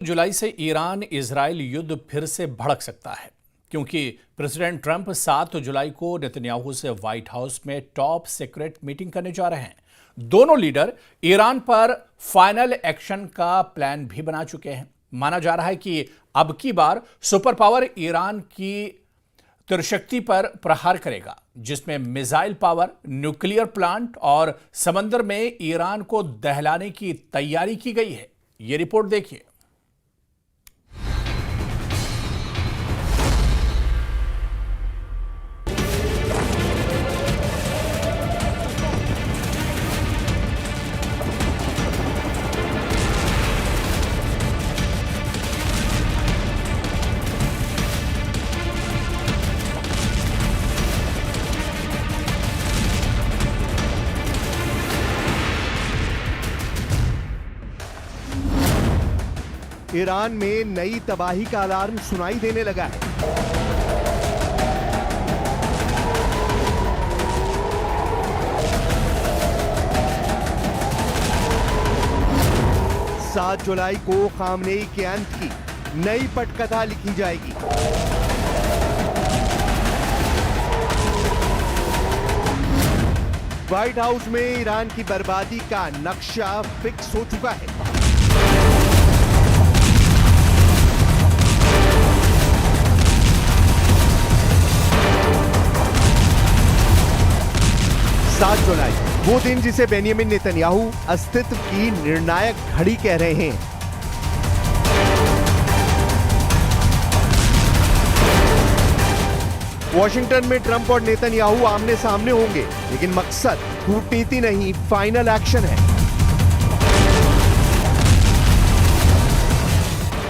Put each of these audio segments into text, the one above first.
जुलाई से Iran Israel युद्ध फिर से भड़क सकता है क्योंकि प्रेसिडेंट ट्रंप 7 जुलाई को नेतन्याहू से व्हाइट हाउस में टॉप सीक्रेट मीटिंग करने जा रहे हैं। दोनों लीडर ईरान पर फाइनल एक्शन का प्लान भी बना चुके हैं। माना जा रहा है कि अब की बार सुपर पावर ईरान की त्रिशक्ति पर प्रहार करेगा, जिसमें मिसाइल पावर, न्यूक्लियर प्लांट और समंदर में ईरान को दहलाने की तैयारी की गई है। ये रिपोर्ट देखिए। ईरान में नई तबाही का अलार्म सुनाई देने लगा है। सात जुलाई को खामनेई के अंत की नई पटकथा लिखी जाएगी। व्हाइट हाउस में ईरान की बर्बादी का नक्शा फिक्स हो चुका है। सात जुलाई, वो दिन जिसे बेंजामिन नेतन्याहू अस्तित्व की निर्णायक घड़ी कह रहे हैं। वॉशिंगटन में ट्रंप और नेतन्याहू आमने सामने होंगे, लेकिन मकसद कूटनीति नहीं, फाइनल एक्शन है।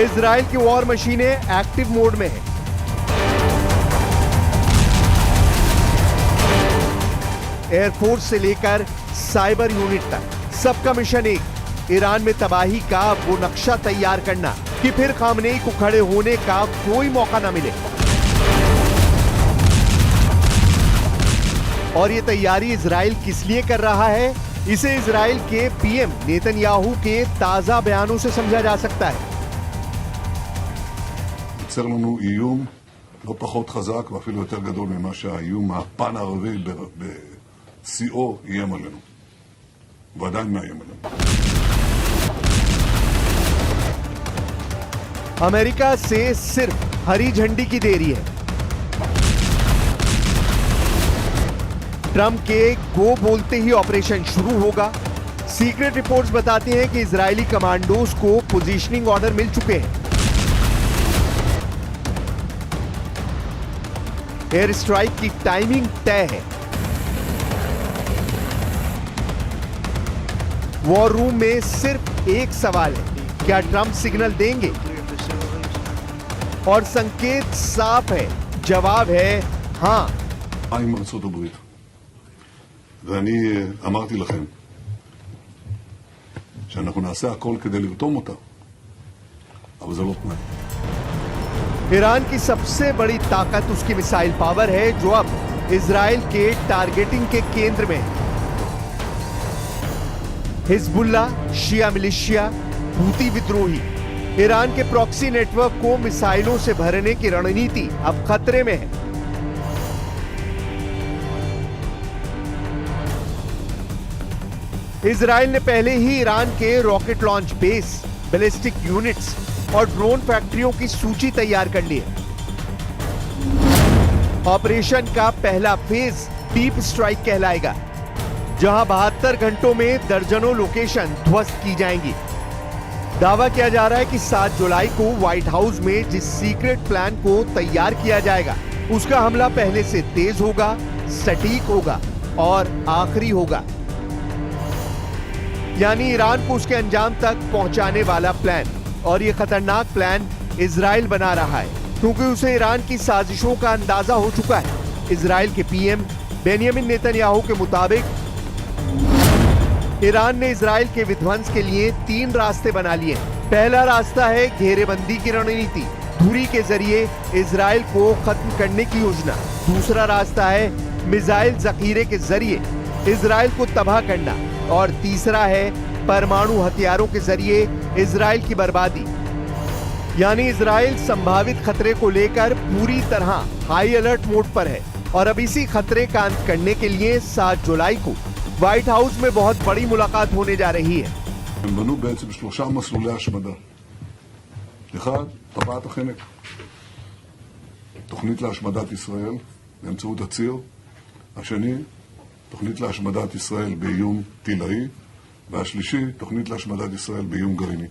इजराइल की वॉर मशीनें एक्टिव मोड में है। एयरफोर्स से लेकर साइबर यूनिट तक सबका मिशन एक, ईरान में तबाही का वो नक्शा तैयार करना कि फिर खामनेई को खड़े होने का कोई मौका ना मिले। और ये तैयारी इजराइल किस लिए कर रहा है, इसे इजराइल के पीएम नेतन्याहू के ताजा बयानों से समझा जा सकता है। יוצר לנו איום לא פחות חזק ואפילו יותר גדול ממה שהאיום הפן ערבי בשיאו איים עלינו, ועדיין מאיים עלינו. अमेरिका से सिर्फ हरी झंडी की देरी है। ट्रंप के गो बोलते ही ऑपरेशन शुरू होगा। सीक्रेट रिपोर्ट्स बताती हैं कि इजरायली कमांडोज को पोजीशनिंग ऑर्डर मिल चुके हैं। एयर स्ट्राइक की टाइमिंग तय है। वॉर रूम में सिर्फ एक सवाल है, क्या ट्रंप सिग्नल देंगे? और संकेत साफ है, जवाब है हाँ। עם ארצות הברית, ואני אמרתי לכם שאנחנו נעשה הכל כדי לרתום אותה, אבל זה לא תנאי। ईरान की सबसे बड़ी ताकत उसकी मिसाइल पावर है, जो अब इजराइल के टारगेटिंग के केंद्र में है। हिजबुल्ला, शिया मिलिशिया, हूती विद्रोही, ईरान के प्रॉक्सी नेटवर्क को मिसाइलों से भरने की रणनीति अब खतरे में है। इजराइल ने पहले ही ईरान के rocket launch base, ballistic units और ड्रोन फैक्ट्रियों की सूची तैयार कर ली है। ऑपरेशन का पहला फेज डीप स्ट्राइक कहलाएगा, जहां 72 घंटों में दर्जनों लोकेशन ध्वस्त की जाएंगी। दावा किया जा रहा है कि 7 जुलाई को व्हाइट हाउस में जिस सीक्रेट प्लान को तैयार किया जाएगा, उसका हमला पहले से तेज होगा, सटीक होगा और आखिरी होगा। यानी ईरान को उसके अंजाम तक पहुंचाने वाला प्लान। और ये खतरनाक प्लान इजराइल बना रहा है, क्योंकि उसे ईरान की साजिशों का अंदाजा हो चुका है। इजराइल के पीएम बेंजामिन नेतन्याहू के मुताबिक ईरान ने इजराइल के विध्वंस के लिए 3 रास्ते बना लिए। पहला रास्ता है घेरेबंदी की रणनीति, धुरी के जरिए इजराइल को खत्म करने की योजना। दूसरा रास्ता है मिसाइल जखीरे के जरिए इजराइल को तबाह करना। और तीसरा है परमाणु हथियारों के जरिए इजराइल की बर्बादी। यानी इजराइल संभावित खतरे को लेकर पूरी तरह हाई अलर्ट मोड पर है और अब इसी खतरे का अंत करने के लिए 7 जुलाई को व्हाइट हाउस में बहुत बड़ी मुलाकात होने जा रही है। הם בנו בעצם 3 מסלולי השמדה. אחד, טבעת החנק. תוכנית להשמדת ישראל באמצעות הציר. השני, תוכנית להשמדת ישראל באיום טילאי. והשלישי, תוכנית להשמדת ישראל באיום גרעיני.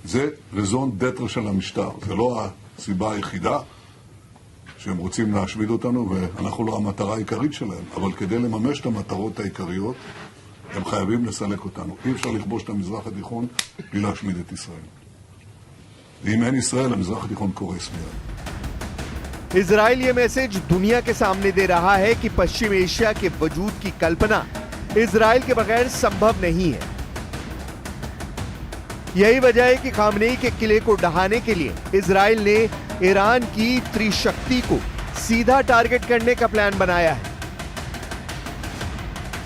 זה רזון דטר של המשטר. זה לא הסיבה היחידה שהם רוצים להשמיד אותנו, ואנחנו לא המטרה העיקרית שלהם. אבל כדי לממש את המטרות העיקריות, הם חייבים לסלק אותנו. אי אפשר לכבוש את המזרח התיכון בלי להשמיד את ישראל. ואם אין ישראל, המזרח התיכון קורס מיד. इजराइल ये मैसेज दुनिया के सामने दे रहा है कि पश्चिम एशिया के वजूद की कल्पना इजराइल के बगैर संभव नहीं है। यही वजह है कि खामनेई के किले को ढहाने के लिए इजराइल ने ईरान की त्रिशक्ति को सीधा टारगेट करने का प्लान बनाया है।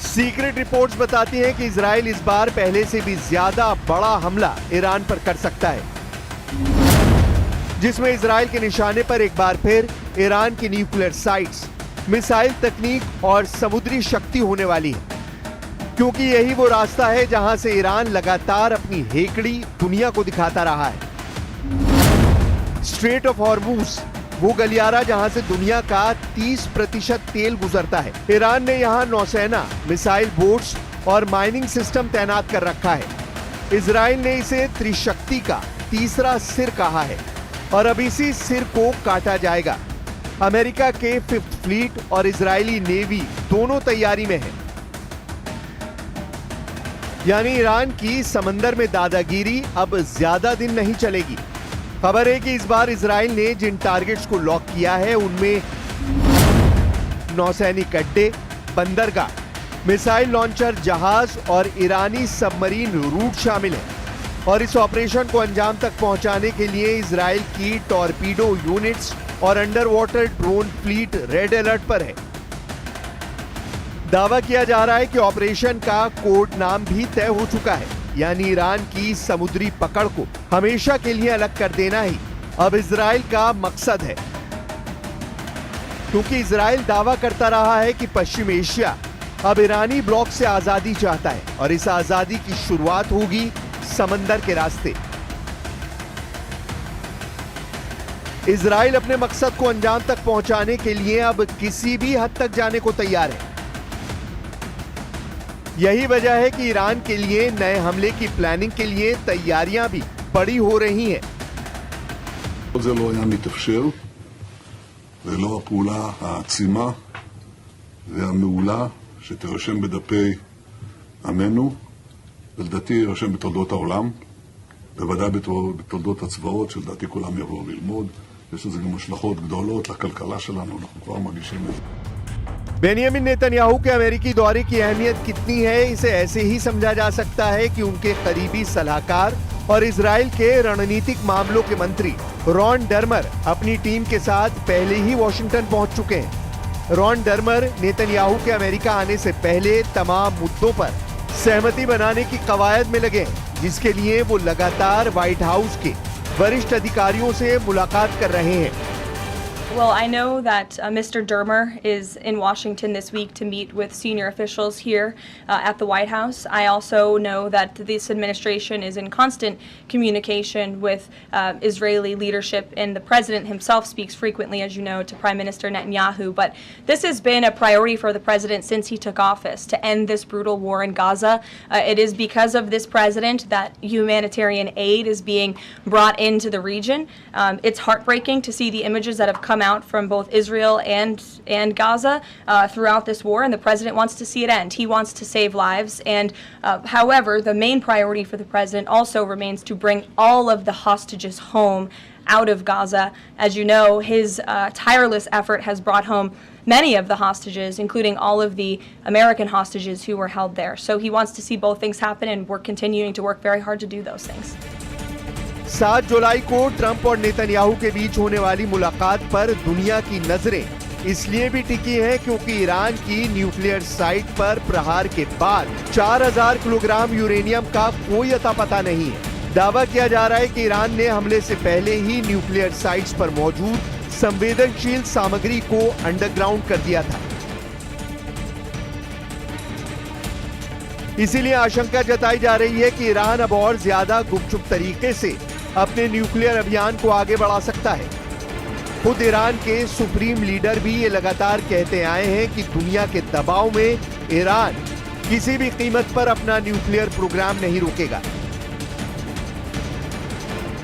सीक्रेट रिपोर्ट्स बताती हैं कि इजराइल इस बार पहले से भी ज्यादा बड़ा हमला ईरान पर कर सकता है, जिसमें इजराइल के निशाने पर एक बार फिर ईरान की न्यूक्लियर साइट्स, मिसाइल तकनीक और समुद्री शक्ति होने वाली है, क्योंकि यही वो रास्ता है जहां से ईरान लगातार अपनी हेकड़ी दुनिया को दिखाता रहा है। स्ट्रेट ऑफ हॉर्मुज, वो गलियारा जहां से दुनिया का 30% तेल गुजरता है। ईरान ने यहां नौसेना, मिसाइल बोट्स और माइनिंग सिस्टम तैनात कर रखा है। इजराइल ने इसे त्रिशक्ति का तीसरा सिर कहा है और अब इसी सिर को काटा जाएगा। अमेरिका के 5th फ्लीट और इजरायली नेवी दोनों तैयारी में है। यानी ईरान की समंदर में दादागिरी अब ज्यादा दिन नहीं चलेगी। खबर है कि इस बार इजराइल ने जिन टारगेट्स को लॉक किया है उनमें नौसैनिक अड्डे, बंदरगाह, मिसाइल लॉन्चर जहाज और ईरानी सबमरीन रूट शामिल है। और इस ऑपरेशन को अंजाम तक पहुंचाने के लिए इजराइल की टॉर्पीडो यूनिट्स और under water drone fleet red alert पर है। दावा किया जा रहा है कि ऑपरेशन का कोड नाम भी तय हो चुका है, यानी ईरान की समुद्री पकड़ को हमेशा के लिए अलग कर देना ही अब इजराइल का मकसद है। क्योंकि इजराइल दावा करता रहा है कि पश्चिम एशिया अब ईरानी ब्लॉक से आजादी चाहता है और इस आजादी की शुरुआत होगी समंदर के रास्ते। इजराइल अपने मकसद को अंजाम तक पहुंचाने के लिए अब किसी भी हद तक जाने को तैयार है। यही वजह है कि ईरान के लिए नए हमले की प्लानिंग के लिए तैयारियां भी बड़ी हो रही हैं। זה לא היה מתאפשר, ולא הפעולה העצימה והמעולה שתירשם בדפי עמנו, ולדעתי יירשם בתולדות העולם, בוודאי בתולדות הצבאות, שלדעתי כולם יבואו ללמוד. יש לזה גם השלכות גדולות לכלכלה שלנו, אנחנו כבר מרגישים את זה. बेनियामिन नेतन्याहू के अमेरिकी दौरे की अहमियत कितनी है, इसे ऐसे ही समझा जा सकता है कि उनके करीबी सलाहकार और इजराइल के रणनीतिक मामलों के मंत्री रॉन डर्मर अपनी टीम के साथ पहले ही वॉशिंगटन पहुंच चुके हैं। रॉन डर्मर नेतन्याहू के अमेरिका आने से पहले तमाम मुद्दों पर सहमति बनाने की कवायद में लगे हैं, जिसके लिए वो लगातार व्हाइट हाउस के वरिष्ठ अधिकारियों से मुलाकात कर रहे हैं। Well, I know that Mr. Dermer is in Washington this week to meet with senior officials here at the White House. I also know that this administration is in constant communication with Israeli leadership, and the president himself speaks frequently, as you know, to Prime Minister Netanyahu. But this has been a priority for the president since he took office, to end this brutal war in Gaza. It is because of this president that humanitarian aid is being brought into the region. It's heartbreaking to see the images that have come out from both Israel and Gaza throughout this war, and the president wants to see it end. He wants to save lives, and however, the main priority for the president also remains to bring all of the hostages home out of Gaza. As you know, his tireless effort has brought home many of the hostages, including all of the American hostages who were held there. So he wants to see both things happen, and we're continuing to work very hard to do those things. 7 जुलाई को Trump और Netanyahu के बीच होने वाली मुलाकात पर दुनिया की नजरें इसलिए भी टिकी हैं क्योंकि ईरान की न्यूक्लियर साइट पर प्रहार के बाद 4000 किलोग्राम यूरेनियम का कोई अता पता नहीं है। दावा किया जा रहा है कि ईरान ने हमले से पहले ही न्यूक्लियर साइट्स पर मौजूद संवेदनशील सामग्री को अंडरग्राउंड कर दिया था। इसीलिए आशंका जताई जा रही है कि ईरान अब और ज्यादा गुपचुप तरीके से अपने न्यूक्लियर अभियान को आगे बढ़ा सकता है। खुद ईरान के सुप्रीम लीडर भी ये लगातार कहते आए हैं कि दुनिया के दबाव में ईरान किसी भी कीमत पर अपना न्यूक्लियर प्रोग्राम नहीं रोकेगा।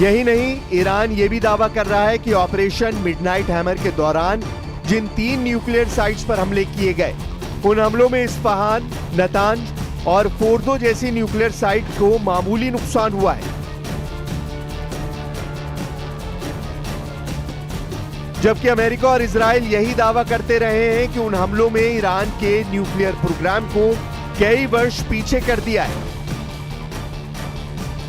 यही नहीं, ईरान ये भी दावा कर रहा है कि ऑपरेशन मिडनाइट हैमर के दौरान जिन 3 न्यूक्लियर साइट्स पर हमले किए गए, उन हमलों में इस्फहान, नतांज और फोर्दो जैसी न्यूक्लियर साइट को मामूली नुकसान हुआ है। जबकि अमेरिका और इजराइल यही दावा करते रहे हैं कि उन हमलों में ईरान के न्यूक्लियर प्रोग्राम को कई वर्ष पीछे कर दिया है।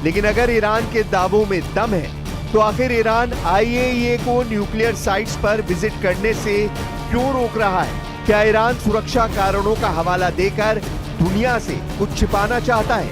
लेकिन अगर ईरान के दावों में दम है, तो आखिर ईरान IAEA को न्यूक्लियर साइट्स पर विजिट करने से क्यों रोक रहा है? क्या ईरान सुरक्षा कारणों का हवाला देकर दुनिया से कुछ छिपाना चाहता है?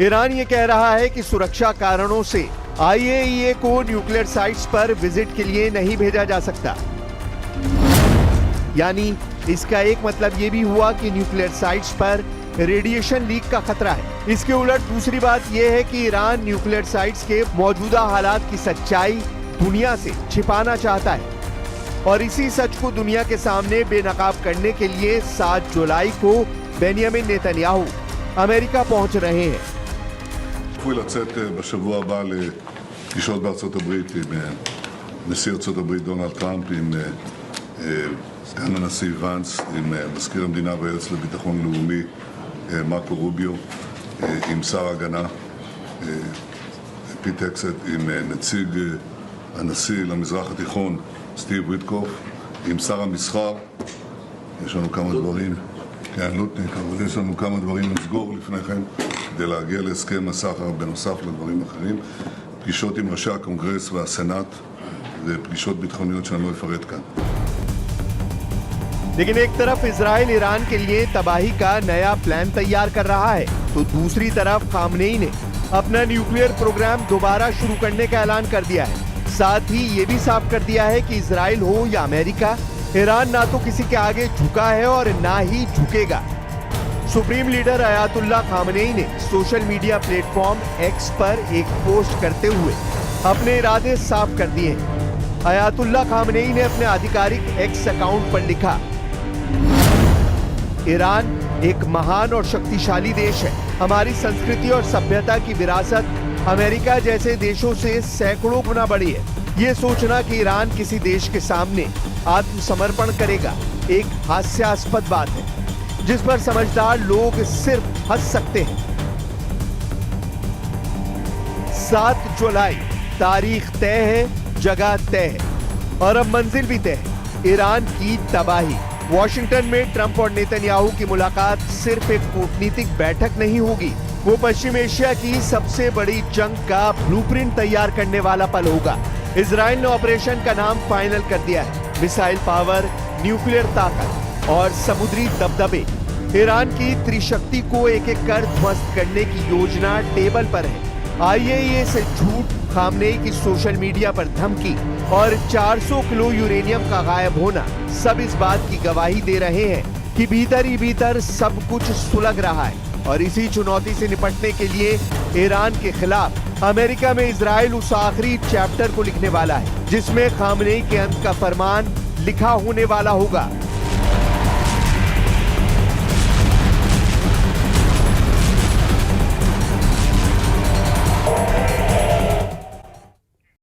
ईरान ये कह रहा है कि सुरक्षा कारणों से IAEA को न्यूक्लियर साइट्स पर विजिट के लिए नहीं भेजा जा सकता। यानी इसका एक मतलब ये भी हुआ कि न्यूक्लियर साइट्स पर रेडिएशन लीक का खतरा है। इसके उलट दूसरी बात यह है कि ईरान न्यूक्लियर साइट्स के मौजूदा हालात की सच्चाई दुनिया से छिपाना चाहता है और इसी सच को दुनिया के सामने बेनकाब करने के लिए 7 जुलाई को बेंयामिन नेतन्याहू अमेरिका पहुंच रहे हैं। צפוי לצאת בשבוע הבא לפגישות בארצות הברית עם נשיא ארצות הברית דונלד טראמפ, עם סגן הנשיא ונס, עם מזכיר המדינה והיועץ לביטחון לאומי מרקו רוביו, עם שר ההגנה פיט הקסט, עם נציג הנשיא למזרח התיכון סטיב ויטקוף, עם שר המסחר. יש לנו כמה דברים, כן, לוטניק, אבל יש לנו כמה דברים לסגור לפני כן כדי להגיע להסכם הסחר בנוסף לדברים אחרים. פגישות עם ראשי הקונגרס והסנאט ופגישות ביטחוניות שאני לא אפרט כאן. लेकिन एक तरफ इजराइल ईरान के लिए तबाही का नया प्लान तैयार कर रहा है, तो दूसरी तरफ खामनेई ने अपना न्यूक्लियर प्रोग्राम दोबारा शुरू करने का ऐलान कर दिया है। साथ ही ये भी साफ कर दिया है कि इजराइल हो या अमेरिका, ईरान ना तो किसी के आगे झुका है और ना ही झुकेगा। सुप्रीम लीडर अयातुल्ला खामनेई ने सोशल मीडिया प्लेटफॉर्म एक्स पर एक पोस्ट करते हुए अपने इरादे साफ कर दिए हैं। अयातुल्ला खामनेई ने अपने आधिकारिक एक्स अकाउंट पर लिखा, ईरान एक महान और शक्तिशाली देश है। हमारी संस्कृति और सभ्यता की विरासत अमेरिका जैसे देशों से सैकड़ों गुना बड़ी है। ये सोचना कि ईरान किसी देश के सामने आत्मसमर्पण करेगा एक हास्यास्पद बात है, जिस पर समझदार लोग सिर्फ हंस सकते हैं। 7 जुलाई तारीख तय है, जगह तय है और अब मंजिल भी तय है, ईरान की तबाही। वॉशिंगटन में ट्रंप और नेतन्याहू की मुलाकात सिर्फ एक कूटनीतिक बैठक नहीं होगी, वो पश्चिम एशिया की सबसे बड़ी जंग का ब्लूप्रिंट तैयार करने वाला पल होगा। इजराइल ने ऑपरेशन का नाम फाइनल कर दिया है। मिसाइल पावर, न्यूक्लियर ताकत और समुद्री दबदबे, ईरान की त्रिशक्ति को एक एक कर ध्वस्त करने की योजना टेबल पर है। IAEA से झूठ, खामनेई की सोशल मीडिया पर धमकी और 400 किलो यूरेनियम का गायब होना सब इस बात की गवाही दे रहे हैं कि भीतर ही भीतर सब कुछ सुलग रहा है। और इसी चुनौती से निपटने के लिए ईरान के खिलाफ अमेरिका में इजराइल उस आखिरी चैप्टर को लिखने वाला है जिसमें खामनेई के अंत का फरमान लिखा होने वाला होगा।